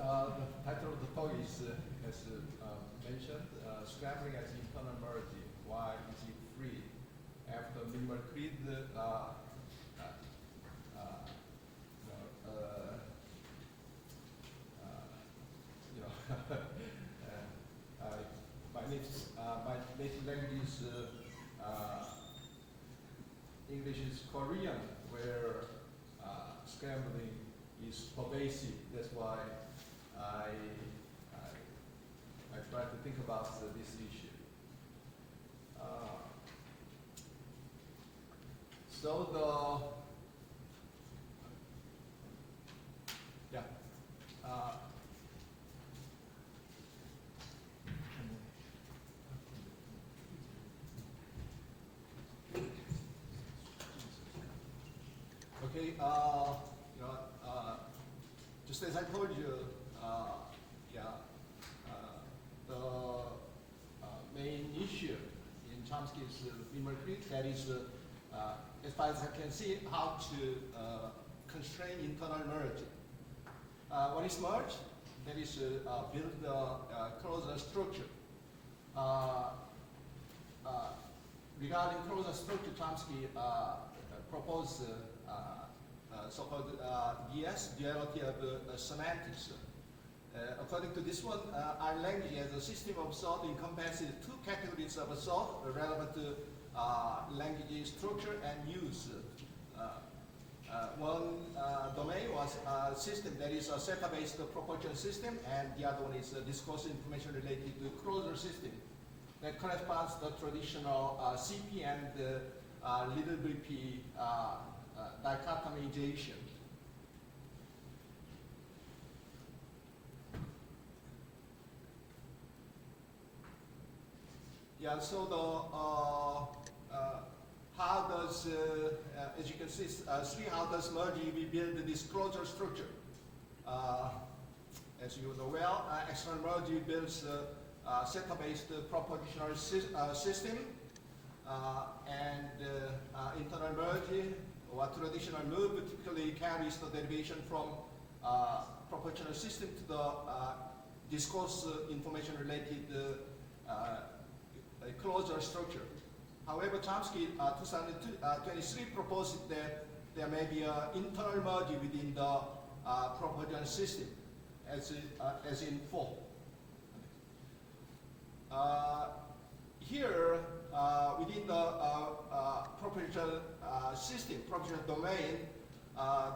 The title of the talk is, as mentioned, Scrambling as internal merge. Why is it free? After minimal creed, my native language is English is Korean, where scrambling is pervasive. That's why I try to think about this issue. Okay, just as I told you, the main issue in Chomsky's minimal creed, that is, as far as I can see, how to constrain internal merge. What is merge? That is, build a closure structure. Regarding closure structure, Chomsky proposed so-called DS, duality of semantics. According to this one, our language as a system of thought encompasses two categories of thought relevant to language structure and use. One domain was a system that is a set-based proportion system, and the other one is a discourse information related to closure system that corresponds to the traditional CP and little BP dichotomization. Yeah, so how does, as you can see, how does merge we build this closure structure? As you know well, external merge builds a set-based propositional system, and internal merge or traditional move typically carries the derivation from proportional system to the discourse information related closure structure. However, Chomsky 2023 proposed that there may be an internal merge within the proportional system, as in 4. Here, within the proportional system, proportional domain,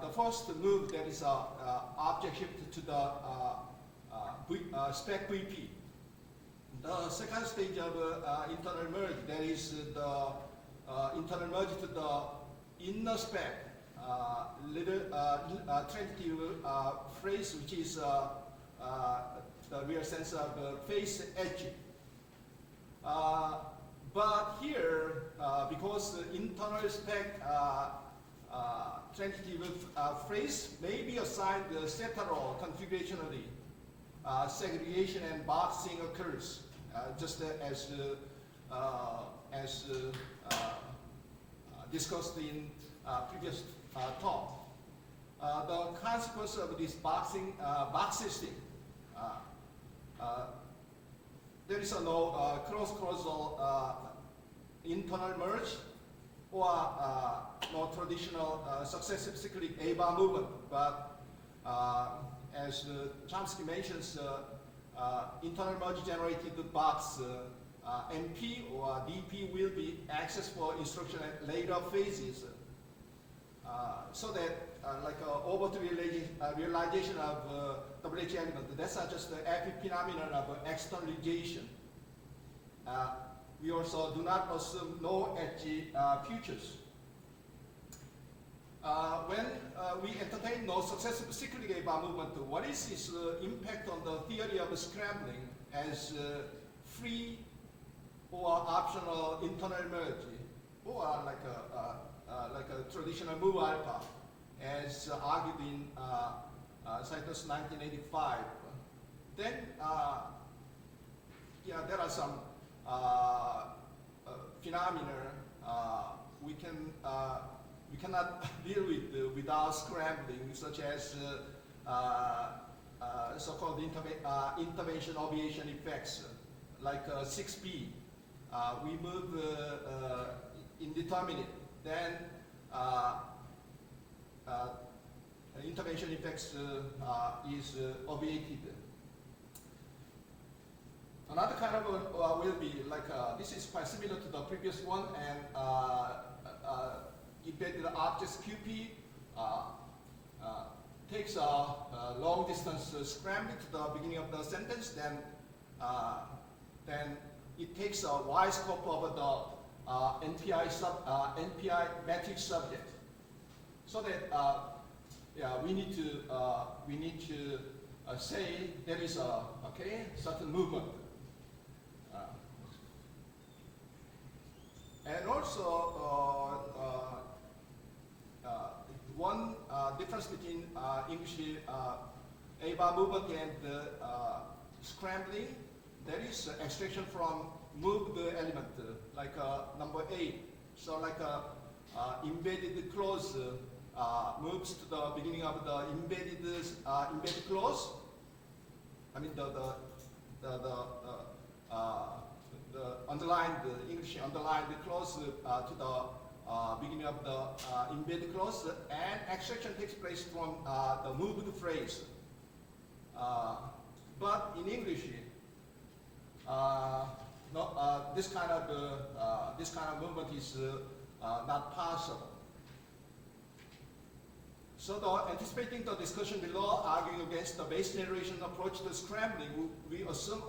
the first move that is object shift to the spec VP. The second stage of internal merge, that is the internal merge to the inner spec, little transitive phrase, which is the real sense of face edge. But here, because the internal spec transitive phrase may be assigned seteral configurationally, segregation and boxing occurs, just as discussed in previous talk. The consequence of this box system, there is no cross-causal internal merge or no traditional successive cyclic A-bar movement, but as Chomsky mentions, internal merge generated box MP or DP will be accessed for instruction at later phases, so that like overt realization of WH element, that's not just the epiphenomenon of externalization. We also do not assume no edgy futures. When we entertain no successive cyclic A-bar movement, what is its impact on the theory of scrambling as free or optional internal merge, or like a traditional move alpha, as argued in Citus 1985? Then, there are some phenomena we cannot deal with without scrambling, such as so-called so-called intervention obviation effects, like 6B. We move indeterminate, then intervention effects is obviated. Another kind of will be like, this is quite similar to the previous one, and embedded objects QP takes a long distance scrambling to the beginning of the sentence, then it takes a wide scope of the NPI matrix subject, so that we need to say there is a certain movement. And also, one difference between English A-bar movement and scrambling, there is extraction from moved element, like number 8. So like embedded clause moves to the beginning of the embedded clause. I mean the underlined English underlined clause to the beginning of the embedded clause, and extraction takes place from the moved phrase. But in English, this kind of movement is not possible. So, anticipating the discussion below, arguing against the base generation approach to scrambling, we assume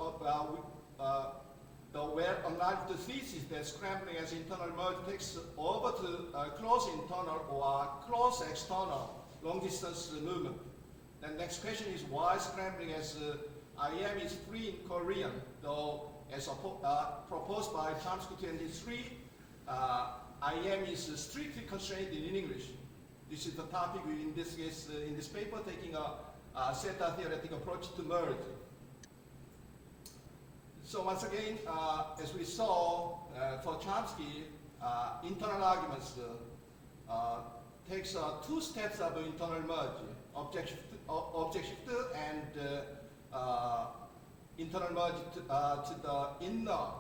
the well-acknowledged thesis that scrambling as internal merge takes over to close internal or close external long-distance movement. The next question is why scrambling as IM is free in Korean, though as proposed by Chomsky 23, IM is strictly constrained in English. This is the topic we, in this case, in this paper, taking a theta-theoretic approach to merge. So once again, as we saw for Chomsky, internal arguments takes 2 steps of internal merge, object shift and internal merge to the inner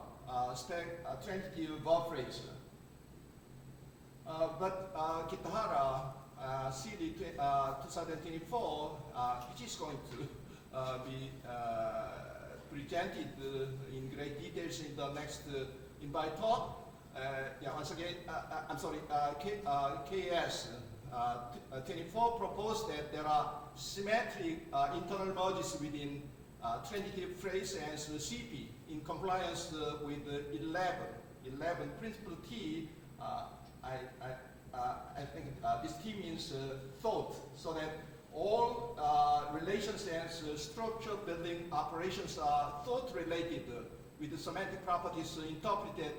transitive verb phrase. But Kitahara, CD 2024, which is going to be presented in great details in the next invite talk. Once again, I'm sorry, KS 24 proposed that there are symmetric internal merges within transitive phrase as CP in compliance with 11 principle T. I think this T means thought, so that all relations and structure building operations are thought related with the semantic properties interpreted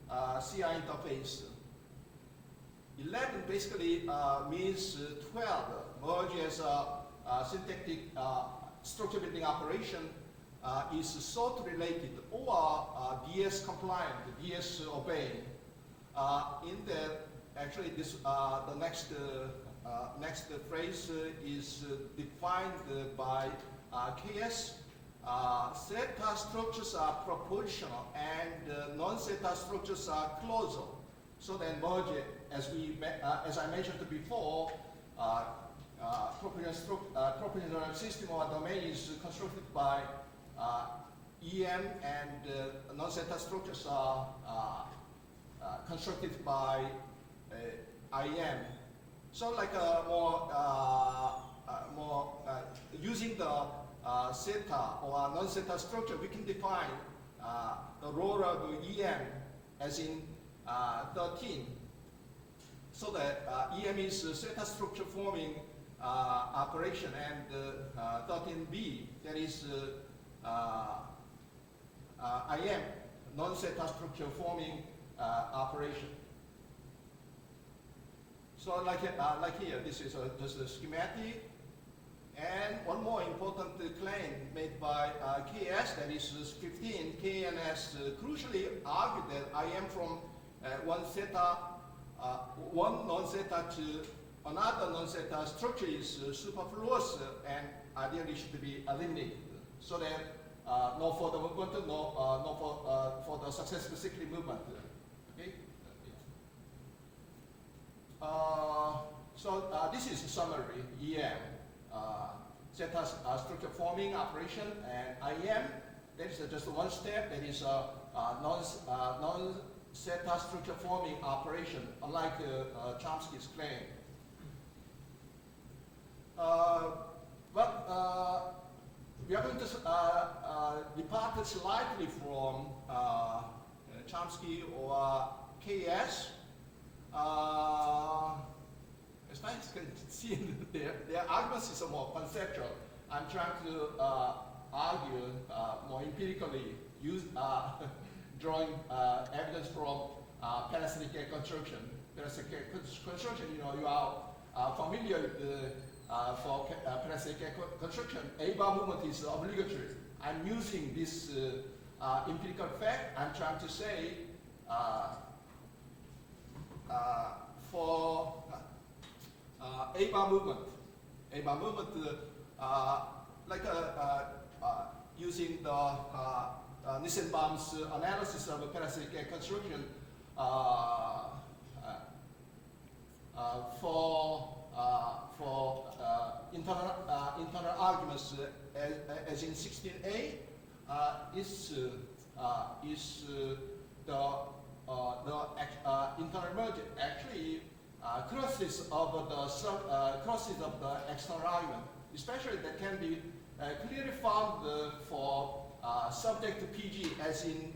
CI interface. 11 basically means 12, merge as a syntactic structure building operation is thought related or DS compliant, DS obeying. In that, actually, this the next phrase is defined by KS. Theta structures are propositional and non-theta structures are causal. So then merge, as I mentioned before, propositional system or domain is constructed by EM, and non-theta structures are constructed by IM. So like more using the theta or non-theta structure, we can define the role of EM as in 13. So that EM is theta structure forming operation, and 13B, that is IM, non-theta structure forming operation. So like here, this is just a schematic. And one more important claim made by KS, that is 15, KNS crucially argued that IM from one non-theta to another non-theta structure is superfluous and ideally should be eliminated. so that no further movement, no for the successive cyclic movement. Okay. So this is a summary. EM, zeta structure forming operation, and IM. That is just one step. That is non-zeta structure forming operation, unlike Chomsky's claim. But we are going to depart slightly from Chomsky or KS. As far as you can see, their arguments is more conceptual. I'm trying to argue more empirically, drawing evidence from parasitic construction. Parasitic construction, you are familiar with for parasitic construction. A-bar movement is obligatory. I'm using this empirical fact. I'm trying to say for A-bar movement, like using the Nissenbaum's analysis of parasitic construction for internal arguments as in 16a is the internal merge actually crosses of the external argument, especially that can be clearly found for subject to PG as in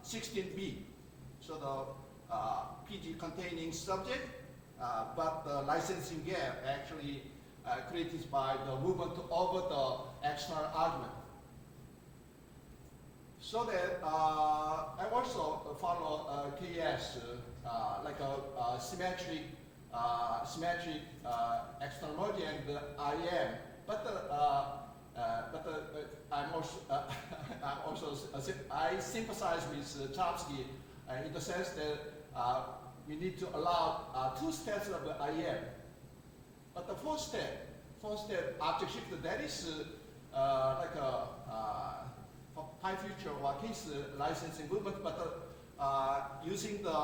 16b. So the PG containing subject, but the licensing gap actually created by the movement over the external argument. So that I also follow KS like a symmetric external merge and IM, but I sympathize with Chomsky in the sense that we need to allow 2 steps of IM. But the fourth step object shift, that is like a high future or case licensing movement, but using the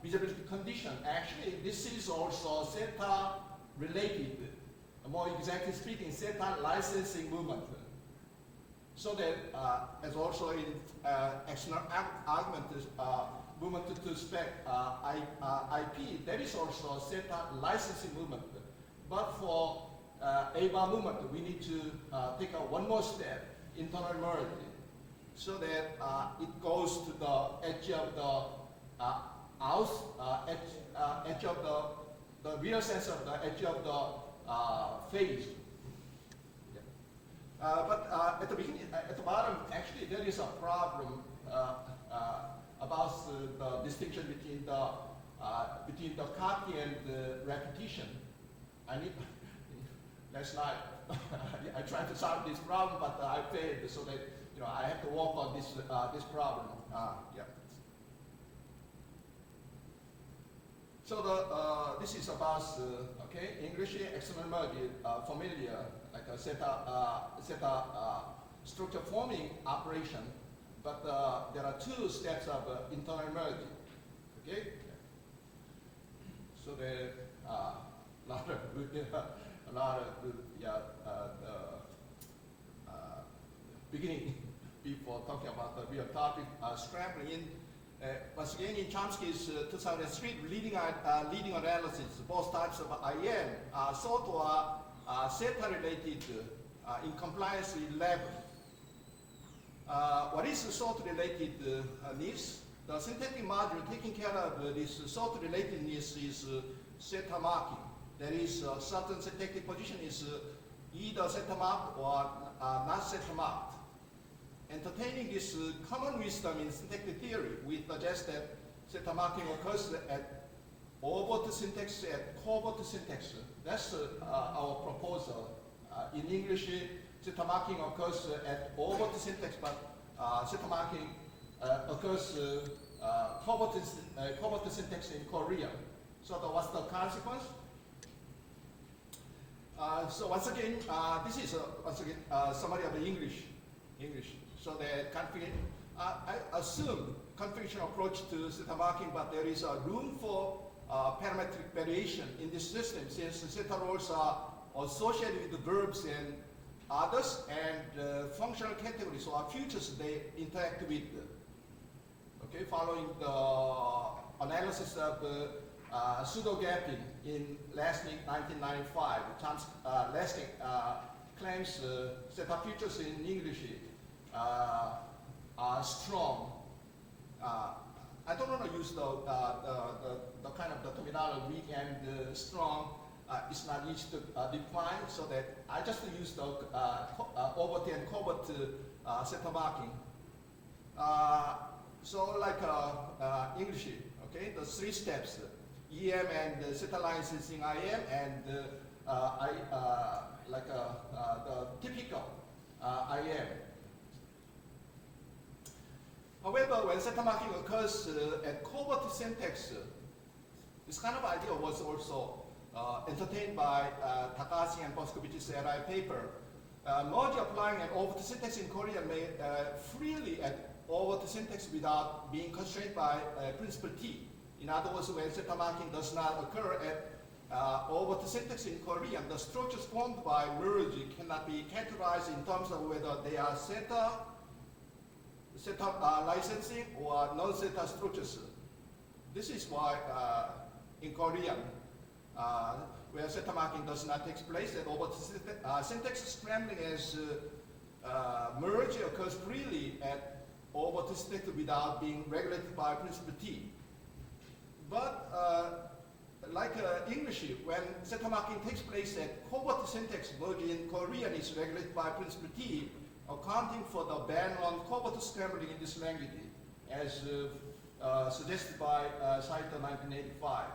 visibility condition. Actually, this is also zeta related, more exactly speaking, zeta licensing movement. So that as also in external argument, movement to spec IP, that is also zeta licensing movement. But for A-bar movement, we need to take one more step, internal merge, so that it goes to the edge of the edge of the real sense of the edge of the phase. But at the beginning, at the bottom, actually, there is a problem about the distinction between the copy and the repetition. Last night I tried to solve this problem, but I failed. So that I have to work on this problem. Yeah. So this is about English external merge, familiar, like a zeta structure forming operation, but there are 2 steps of internal merge. Okay. So there a lot of beginning before talking about the real topic, scrambling. Once again, in Chomsky's 2003 leading analysis, both types of IM are thought to are zeta related in compliance with level. What is thought related needs? The syntactic module taking care of this thought relatedness is zeta marking. That is, certain syntactic position is either zeta marked or not zeta marked. Entertaining this common wisdom in syntactic theory, we suggest that zeta marking occurs at overt syntax, at covert syntax. That's our proposal. In English, zeta marking occurs at overt syntax, but zeta marking occurs covert syntax in Korea. So what's the consequence? So once again, this is once again summary of the English. So the I assume configuration approach to zeta marking, but there is a room for parametric variation in this system since zeta roles are associated with the verbs and others and functional categories or features they interact with. Okay, following the analysis of pseudo-gapping in Lasnik 1995, Lasnik claims zeta features in English are strong. I don't want to use the kind of the terminology weak and strong. It's not easy to define, so that I just use the overt and covert zeta marking. So like English, okay, the three steps, EM and zeta lines in IM, and the typical IM. However, when zeta marking occurs at covert syntax, this kind of idea was also entertained by Takahashi and Boscovich's RI paper. Merge applying an overt syntax in Korean may freely add overt syntax without being constrained by principle T. In other words, when zeta marking does not occur at overt syntax in Korean, the structures formed by merge cannot be categorized in terms of whether they are zeta licensing or non-zeta structures. This is why in Korean, where zeta marking does not take place at overt syntax, scrambling as merge occurs freely at overt syntax without being regulated by principle T. But like English, when zeta marking takes place at covert syntax, merge in Korean is regulated by principle T, accounting for the ban on covert scrambling in this language, as suggested by Saito 1985.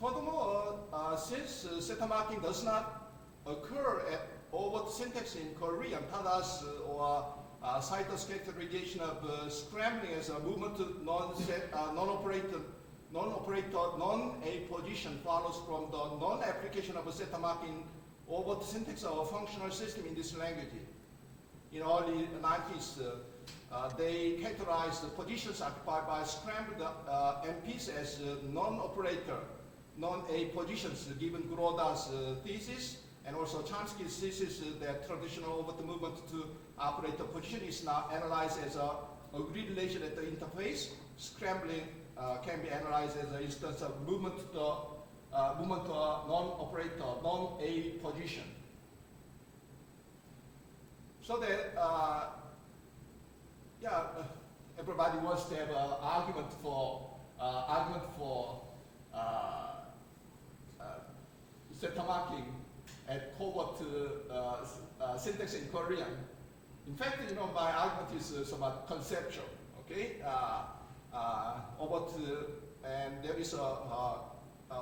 Furthermore, since zeta marking does not occur at overt syntax in Korean, Tada's or Saito's characterization of scrambling as a movement to non-operator, non-A position follows from the non-application of zeta marking overt syntax of a functional system in this language. In early 90s, they characterized the positions occupied by scrambled MPs as non-operator, non-A positions, given Kuroda's thesis, and also Chomsky's thesis that traditional overt movement to operator position is now analyzed as a agreed relation at the interface. Scrambling can be analyzed as an instance of movement to a non-operator, non-A position. So that, everybody wants to have an argument for zeta marking at covert syntax in Korean. In fact, my argument is somewhat conceptual. Okay, and there is a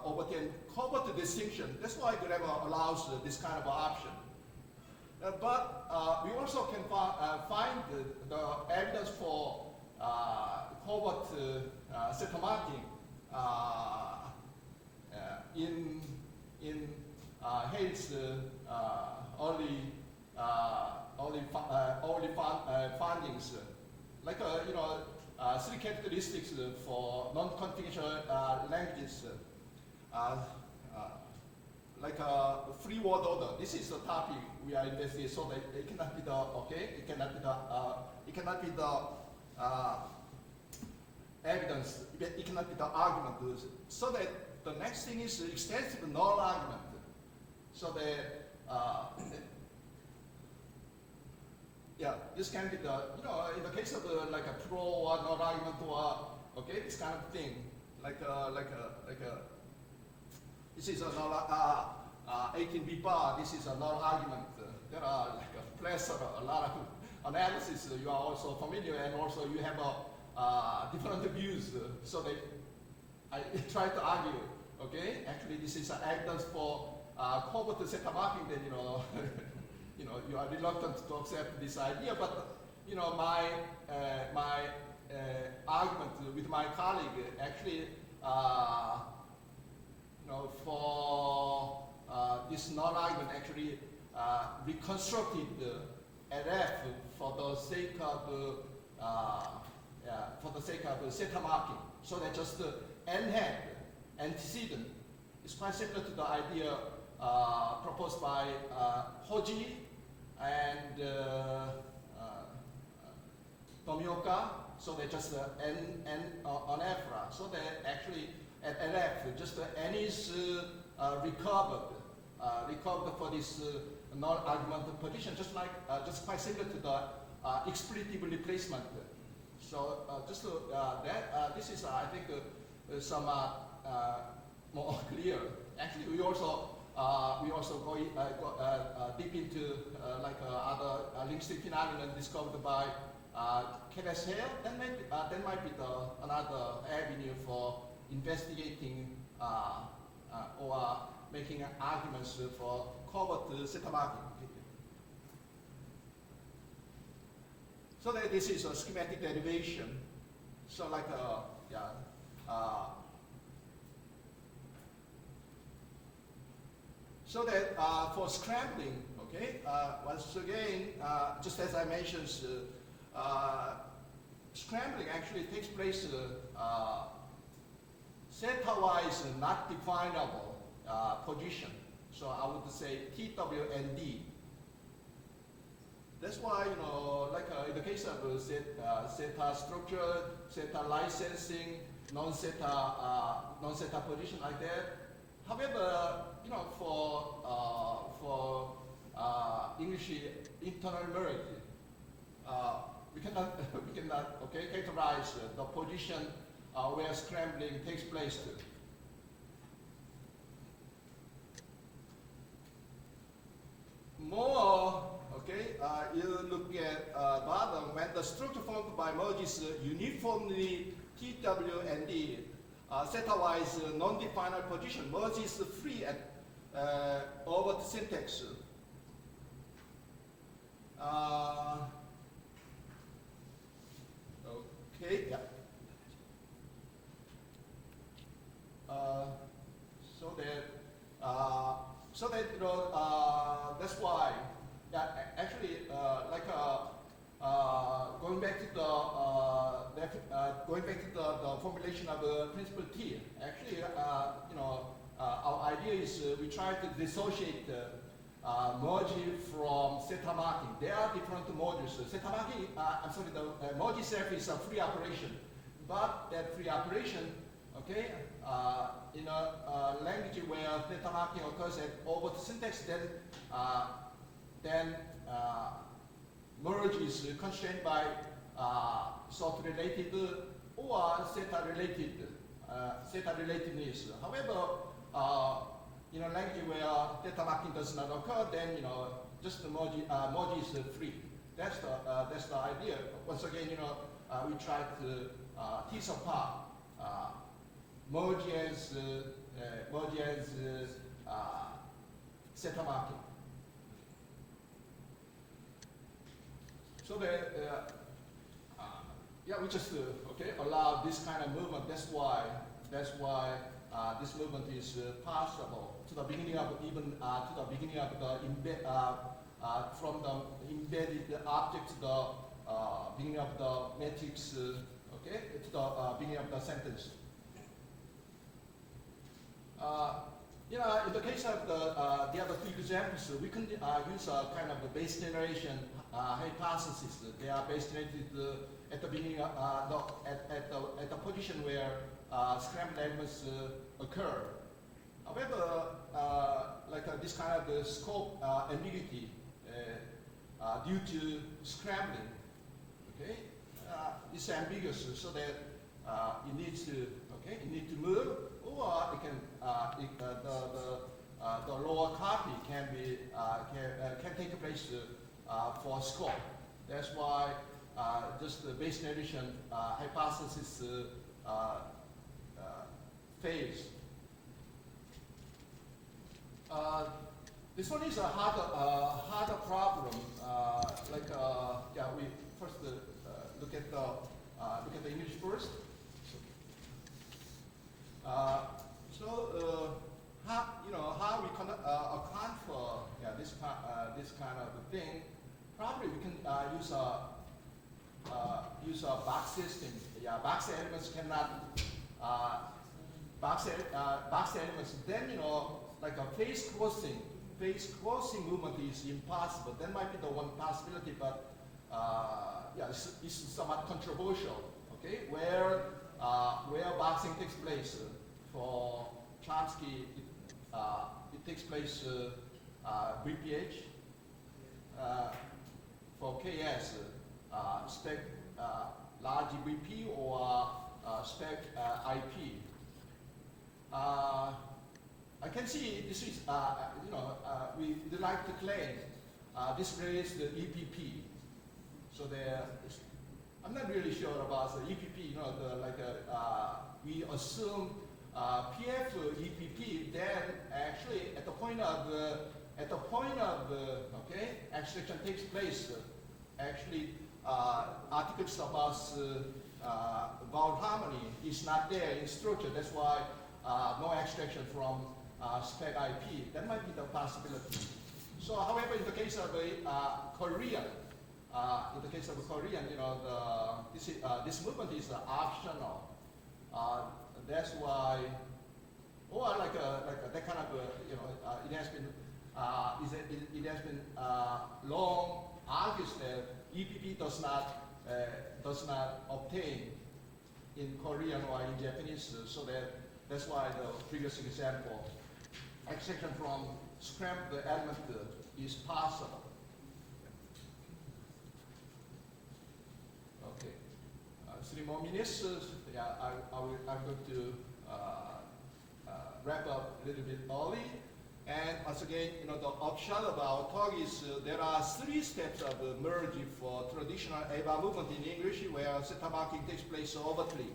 overt and covert distinction. That's why grammar allows this kind of option. But we also can find the evidence for covert zeta marking in Hale's early findings, like three characteristics for non-configuration languages, like a free word order. This is the topic we are investigating, so that it cannot be the evidence. It cannot be the argument. So that the next thing is extensive null argument. So that this can be the in the case of like a pro or null argument or this kind of thing, like this is a null 18b bar. This is a null argument. There are like a plethora, a lot of analysis. You are also familiar, and also you have different views. So that I try to argue. Okay, actually this is evidence for covert zeta marking. Then you are reluctant to accept this idea, but my argument with my colleague actually for this null argument actually reconstructed LF for the sake of zeta marking, so that just n hat antecedent is quite similar to the idea proposed by Hoji and Tomioka. So they just n on F, so that actually at LF just n is recovered for this null argument position, just quite similar to the expletive replacement. So just this is I think some more clear. Actually, we also go deep into other linguistic phenomenon discovered by Kenneth Hale. That might be another avenue for investigating or making arguments for covert zeta marking. So that this is a schematic derivation. So so that for scrambling, okay, once again, just as I mentioned, scrambling actually takes place zeta-wise not definable position. So I would say TW and D. That's why, in the case of zeta structure, zeta licensing, non-zeta position like that. However, for English internal merge, we cannot characterize the position where scrambling takes place. More, you look at bottom, when the structure formed by merge is uniformly TW and D, zeta-wise non-definable position, merge is free at overt syntax. Okay, yeah. That's why. Yeah, actually, going back to the formulation of the principle T. Actually, our idea is we try to dissociate merge from zeta marking. There are different modules. Zeta marking, the merge itself is a free operation, but that free operation, in a language where zeta marking occurs at overt syntax, then merge is constrained by sort related or zeta relatedness. However, in a language where zeta marking does not occur, then just the merge is free. That's the idea. Once again, we try to tease apart merge as zeta marking. So that we just allow this kind of movement. That's why this movement is possible to the beginning of the from the embedded object to the beginning of the matrix, to the beginning of the sentence. In the case of the other two examples, we can use a kind of the base generation hypothesis. They are base generated at the beginning, at the position where scrambled elements occur. However, this kind of the scope ambiguity due to scrambling, it's ambiguous, so that it needs to move, or it can the lower copy can take place for scope. That's why just the base generation hypothesis fails. This one is a harder problem. We first look at the English first. kind of thing, probably we can use a box system. Yeah, box elements cannot box elements. Then like a phase crossing movement is impossible. That might be the one possibility, but yeah, it's somewhat controversial. Okay, where boxing takes place for Chomsky, it takes place VPH. For KS, spec large VP or spec IP. I can see this is, we like to claim this raised the EPP. So I'm not really sure about the EPP. We assume PF EPP. Then actually at the point of extraction takes place. Actually, articles about vowel harmony is not there in structure. That's why no extraction from spec IP. That might be the possibility. So, however, in the case of Korean, this movement is optional. That's why, or like that kind of it has been long argued that EPP does not obtain in Korean or in Japanese, so that's why the previous example, extraction from scrambled element is possible. Okay, 3 more minutes. Yeah, I'm going to wrap up a little bit early. And once again, the upshot of our talk is there are 3 steps of merge for traditional ABA movement in English, where theta marking takes place overtly.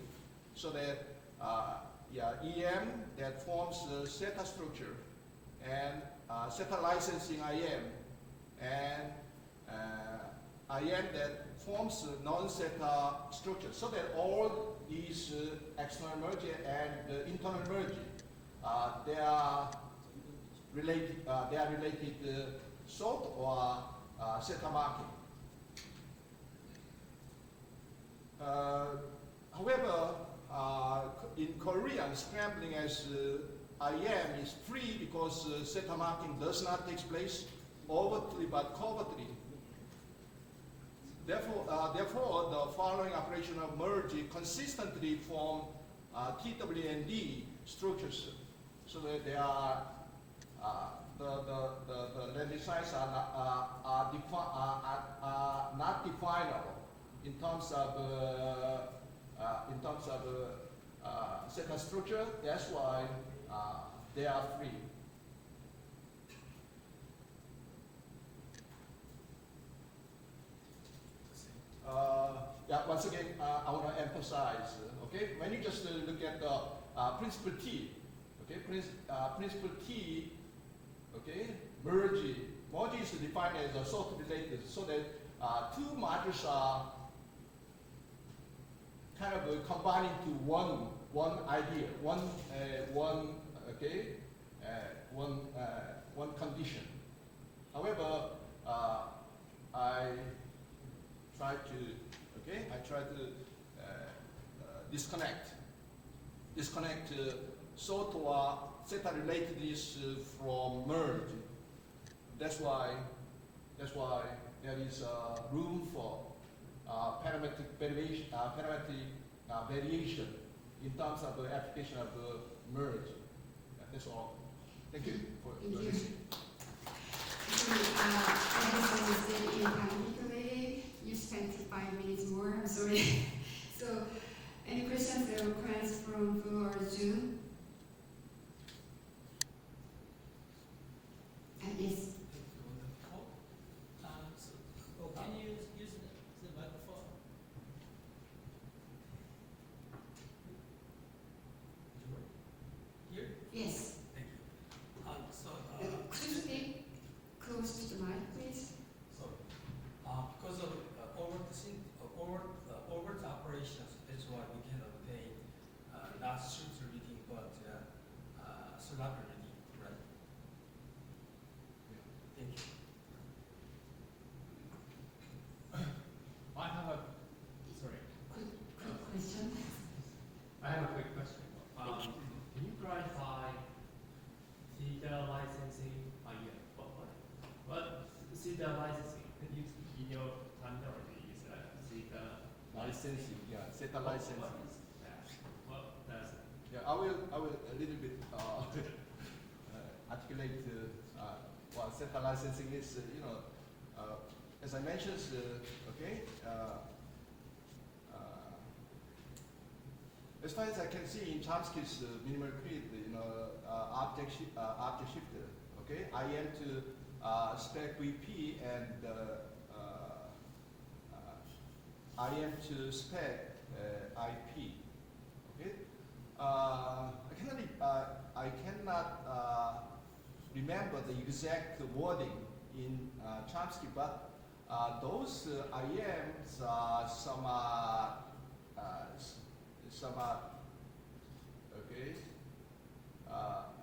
So that EM that forms the theta structure, and theta licensing IM, and IM that forms non-theta structure. So that all these external merge and internal merge, they are related sort or theta marking. However, in Korean, scrambling as IM is free because theta marking does not take place overtly but covertly. Therefore, the following operation of merge consistently form TWND structures, so that they are the landing sites are not definable in terms of theta structure. That's why they are free. Yeah, once again, I want to emphasize, okay, when you just look at the principle T, okay, principle T, okay, merge is defined as a sort related, so that 2 modules are kind of combined into one idea, one condition. However, I try to disconnect sort or theta relatedness from merge. That's why there is room for parametric variation in terms of the application of the merge. That's all. Thank you for listening. You spent 5 minutes more, I'm sorry. So, any questions or requests from floor 2? Yes. Can you use the microphone? Here? Yes. Thank you. Could you speak close to the mic, please? So, because of overt operations, that's why we can obtain not strict reading, but the licensing. In your terminology, is SETA Licensing, yeah, SETA licensing. What is that? What does it? Yeah, I will a little bit articulate what SETA licensing is. As I mentioned, okay. As far as I can see in Chomsky's minimal creed, object shifter. Okay, I am to spec VP and I am to spec IP. Okay, I cannot remember the exact wording in Chomsky, but those IMs are okay,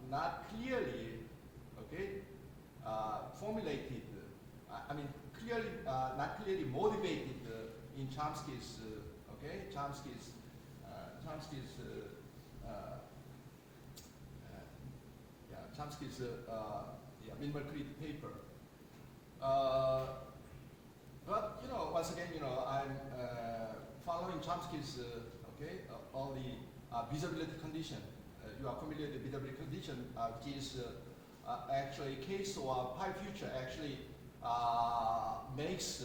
not clearly, okay, formulated. Clearly, not clearly motivated in Chomsky's, okay, Chomsky's minimal creed paper. But once again, I'm following Chomsky's, all the visibility condition. You are familiar with the visibility condition, which is actually case or pi future actually makes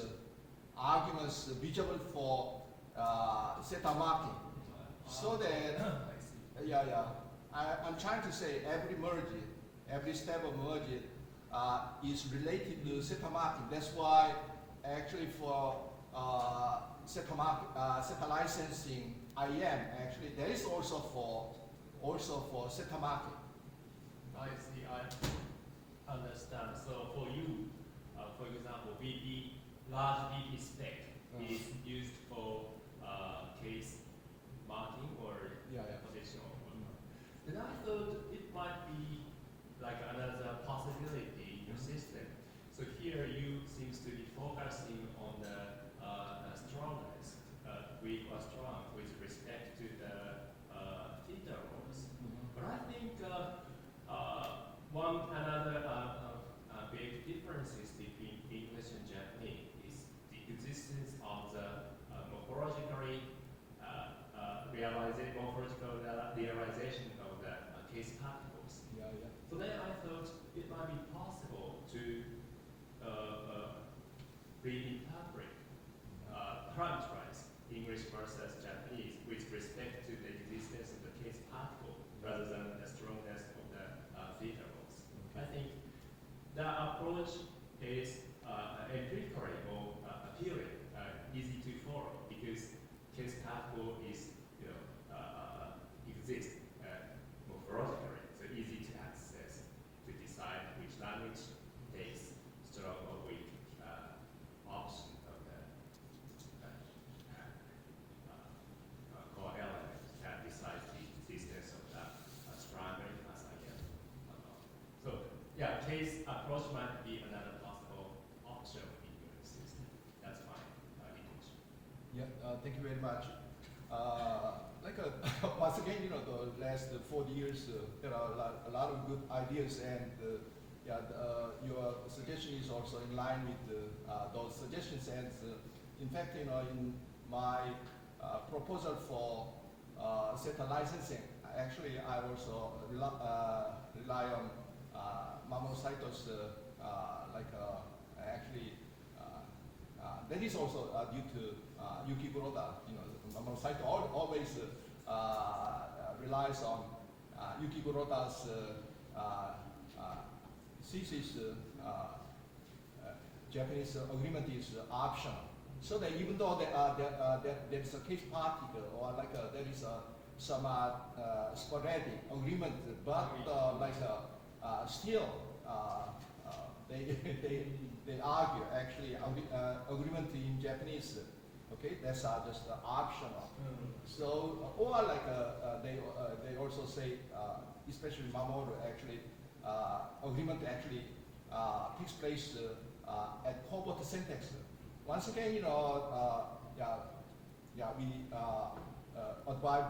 arguments visible for SETA marking. So that, I'm trying to say every merge, every step of merge is related to SETA marking. That's why actually for SETA licensing IM, actually there is also for SETA marking. I see, I understand. So for you, for example, large VP spec is used for case marking or positional. Then I thought it might be like another possibility in your system. So here you seems to be focusing on the strongness, weak or strong, with respect to the theta roles. But I think one another big differences between English and Japanese is the existence of the morphological realization of the case particles. So then I thought it might be possible to reinterpret, parameterize English versus Japanese with respect to the existence of the case particle rather than the strongness of the theta roles. I think the approach is empirically or appearing easy to follow because case particle is exists morphologically, so easy to access to decide which language takes strong or weak option of the core element that decides the existence of the scrambling as I am. So yeah, case approach might be another possible option in your system. That's fine. Thank you very much. Once again, the last 40 years, there are a lot of good ideas, and your suggestion is also in line with those suggestions. And in fact, in my proposal for SETA licensing, actually, I also rely on Mamoru Saito's that is also due to Yuki Kuroda. Mamoru Saito always relies on Yuki Kuroda's thesis. Japanese agreement is optional, so that even though there is a case particle or there is some sporadic agreement, but still they argue actually agreement in Japanese. Okay, that's just optional. So, or they also say, especially Mamoru, actually, agreement actually takes place at covert syntax. Once again, we abide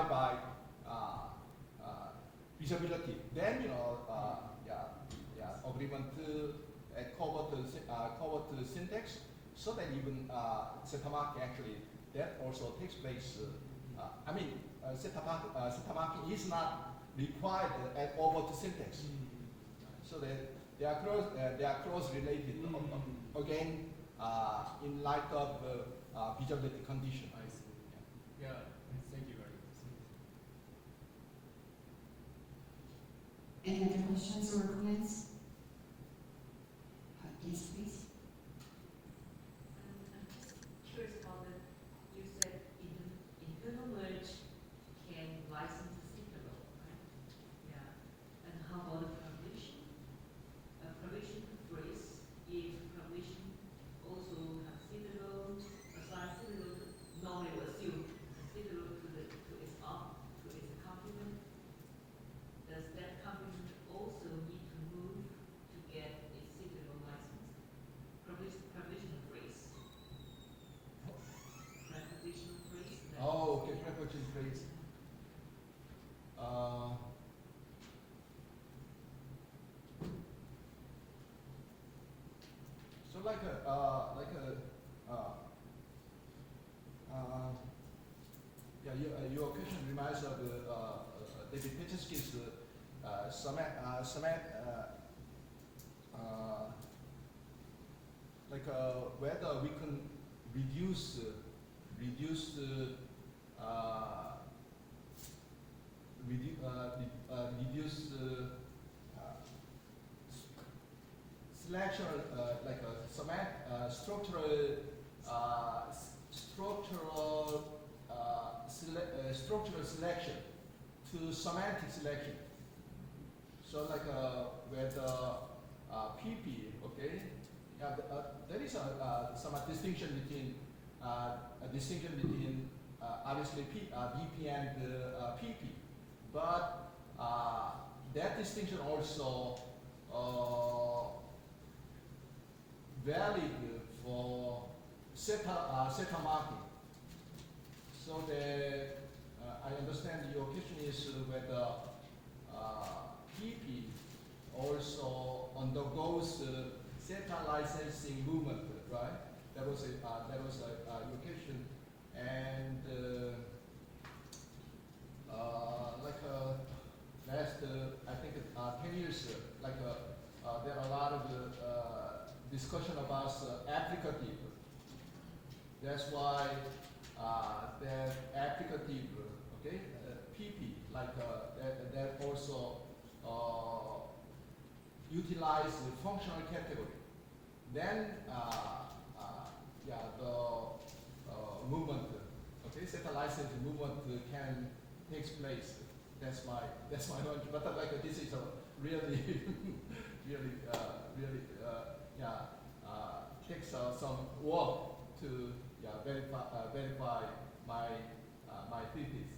by visibility. Then, agreement at covert syntax, so that even zeta marking actually that also takes place. Zeta marking is not required at overt syntax, so that they are close related. Again, in light of visibility condition. I see. Yeah. Thank you very much. Any other questions or comments? Yes, please. I'm just curious about the, you said internal merge can license the citadel, right? Yeah. And how about the permission? A permission phrase, if permission also has citadel, assign citadel, normally we assume citadel to its complement. Does that complement also need to move to get its citadel license? Provisional phrase. Prepositional phrase. Oh, okay, preposition phrase. So your question reminds of David Petersky's whether we can reduce selection structural selection to semantic selection. So whether PP, okay, there is some distinction between obviously BP and PP, but that distinction also valid for zeta marking. So I understand your question is whether PP also undergoes zeta licensing movement, right? That was your question, and last I think 10 years, there are a lot of discussion about applicative. That's why that applicative, okay, PP, that also utilize the functional category. Then the movement, okay, zeta license movement can takes place. That's my knowledge. But this is a really takes some work to verify my thesis.